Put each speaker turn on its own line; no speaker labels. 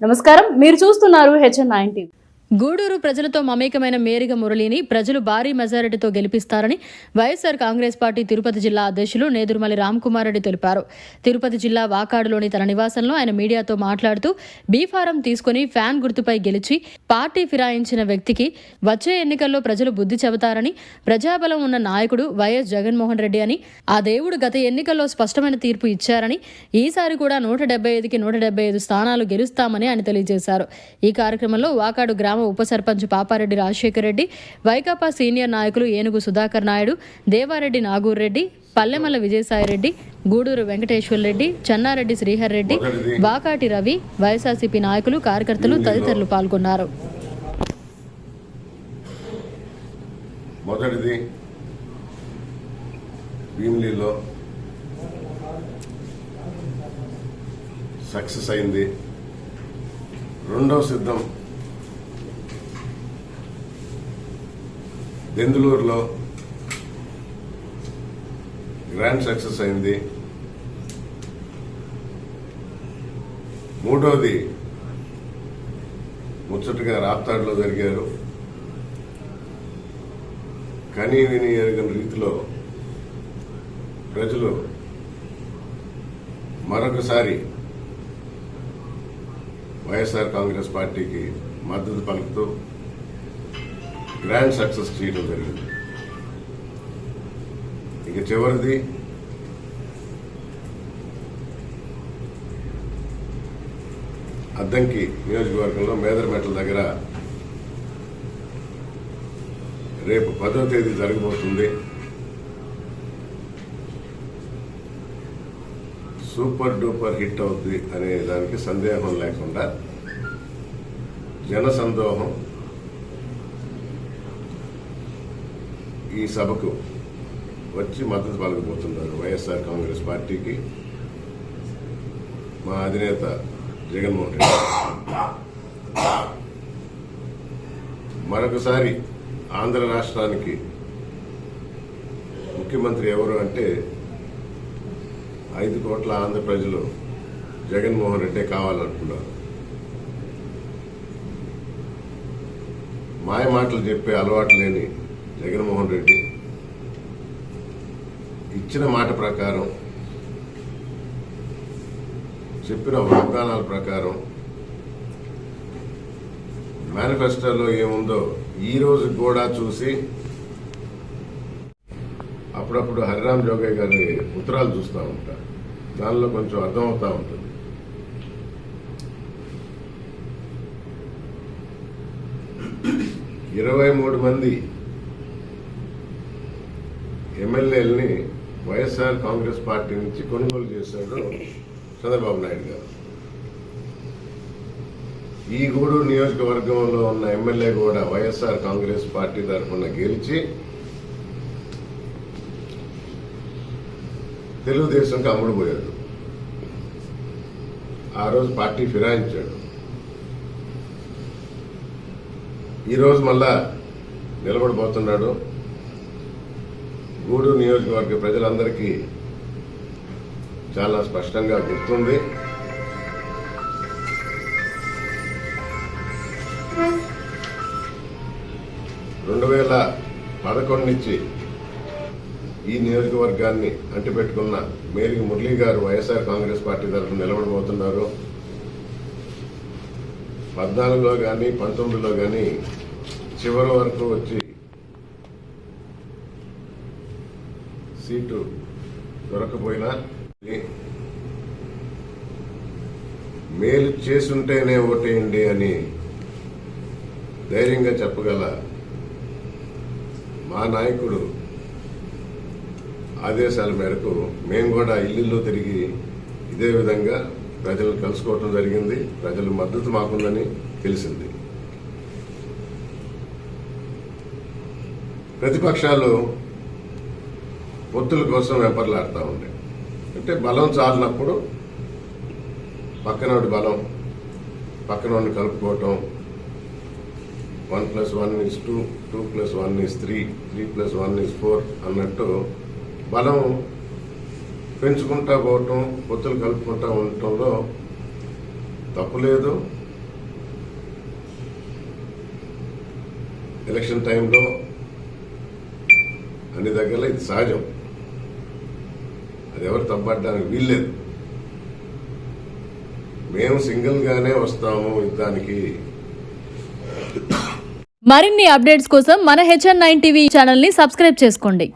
నమస్కారం, మీరు చూస్తున్నారు HN9 టీవీ.
గూడూరు ప్రజలతో మమేకమైన మేరిగ మురళిని ప్రజలు భారీ మెజారిటీతో గెలిపిస్తారని వైఎస్ఆర్ కాంగ్రెస్ పార్టీ తిరుపతి జిల్లా అధ్యక్షులు నేదురుమల్లి రామ్కుమార్ రెడ్డి తెలిపారు. తిరుపతి జిల్లా వాకాడులోని తన నివాసంలో ఆయన మీడియాతో మాట్లాడుతూ బీఫారం తీసుకుని ఫ్యాన్ గుర్తుపై గెలిచి పార్టీ ఫిరాయించిన వ్యక్తికి వచ్చే ఎన్నికల్లో ప్రజలు బుద్ధి చెబుతారని, ప్రజాబలం ఉన్న నాయకుడు వైఎస్ జగన్మోహన్ రెడ్డి అని, ఆ దేవుడు గత ఎన్నికల్లో స్పష్టమైన తీర్పు ఇచ్చారని, ఈసారి కూడా 175కి 175 స్థానాలు గెలుస్తామని ఆయన తెలియజేశారు. ఈ కార్యక్రమంలో వాకాడు గ్రామ ఉప సర్పంచ్ పాపారెడ్డి రాజశేఖర్ రెడ్డి, వైకాపా సీనియర్ నాయకులు ఏనుగు సుధాకర్ నాయుడు, దేవారెడ్డి నాగూర్ రెడ్డి, పల్లెమల్ల విజయసాయిరెడ్డి, గూడూరు వెంకటేశ్వర్ రెడ్డి, చెన్నారెడ్డి శ్రీహర్ రెడ్డి, వాకాటి రవి, వైఎస్ఆర్సీపీ నాయకులు, కార్యకర్తలు తదితరులు పాల్గొన్నారు.
మొదటిది భీమిలీలో సక్సెస్ అయింది. రెండవ సిద్ధం దెందులూరులో గ్రాండ్ సక్సెస్ అయింది. మూడవది ముచ్చటగా రాప్తాడులో జరిగారు. కనీ విని ఎరగని రీతిలో ప్రజలు మరొకసారి వైఎస్ఆర్ కాంగ్రెస్ పార్టీకి మద్దతు పలుకుతూ గ్రాండ్ సక్సెస్ చేయడం జరిగింది. ఇక చివరిది అద్దంకి నియోజకవర్గంలో మేదరమెట్ల దగ్గర రేపు 10వ తేదీ జరగబోతుంది. సూపర్ డూపర్ హిట్ అవుద్ది అనే దానికి సందేహం లేకుండా జనసందోహం ఈ సభకు వచ్చి మద్దతు పలకబోతున్నారు. వైఎస్ఆర్ కాంగ్రెస్ పార్టీకి మా అధినేత జగన్మోహన్ రెడ్డి. మరొకసారి ఆంధ్ర రాష్ట్రానికి ముఖ్యమంత్రి ఎవరు అంటే 5 కోట్ల ఆంధ్ర ప్రజలు జగన్మోహన్ రెడ్డి కావాలనుకున్నారు. మాయ మాటలు చెప్పే అలవాటు లేని జగన్మోహన్ రెడ్డి ఇచ్చిన మాట ప్రకారం, చెప్పిన వాగ్దానాల ప్రకారం, మేనిఫెస్టోలో ఏముందో ఈ రోజు కూడా చూసి అప్పుడప్పుడు హరిరామ్ జోగయ్య గారి ఉత్తరాలు చూస్తూ ఉంటారు. దానిలో కొంచెం అర్థమవుతా ఉంటుంది. ఇరవై 23 మంది ఎమ్మెల్యేలని వైఎస్ఆర్ కాంగ్రెస్ పార్టీ నుంచి కొనుగోలు చేశాడు చంద్రబాబు నాయుడు గారు. ఈ గూడూరు నియోజకవర్గంలో ఉన్న ఎమ్మెల్యే కూడా వైఎస్ఆర్ కాంగ్రెస్ పార్టీ తరఫున గెలిచి తెలుగుదేశంకి అమ్ముడుపోయాడు. ఆ రోజు పార్టీ ఫిరాయించాడు. ఈరోజు మళ్ళా నిలబడిపోతున్నాడు. గూడూరు నియోజకవర్గ ప్రజలందరికీ చాలా స్పష్టంగా గుర్తుంది. రెండు 2011 నుంచి ఈ నియోజకవర్గాన్ని అంటిపెట్టుకున్న మేరిగ మురళి గారు వైఎస్ఆర్ కాంగ్రెస్ పార్టీ తరఫున నిలబడబోతున్నారు. 14లో కానీ 19లో కానీ చివరి వరకు వచ్చి సీటు దొరకపోయినా మేలు చేసుంటేనే ఓటేయండి అని ధైర్యంగా చెప్పగల మా నాయకుడు ఆదేశాల మేరకు మేము కూడా ఇల్లు తిరిగి ఇదే విధంగా ప్రజలను కలుసుకోవటం జరిగింది. ప్రజల మద్దతు మాకుందని తెలిసింది. ప్రతిపక్షాలు పొత్తుల కోసం వెంపర్లాడుతూ ఉన్నాయి. అంటే బలం చాలినప్పుడు పక్కనోడి బలం, పక్కనోడిని కలుపుకోవటం, 1+1 is 2, 2+1 is 3, 3+1 is 4 అన్నట్టు బలం పెంచుకుంటా పోవటం, పొత్తులు కలుపుకుంటా ఉండటంలో తప్పు లేదు, ఎలక్షన్ టైంలో అన్ని దగ్గరలో ఇది సహజం, అది ఎవరు తప్పడానికి వీల్లేదు. మేము సింగిల్గానే వస్తాము యుద్ధానికి.
మరిన్ని అప్డేట్స్ కోసం మన HN9 టీవీ ఛానల్ ని సబ్స్క్రైబ్ చేసుకోండి.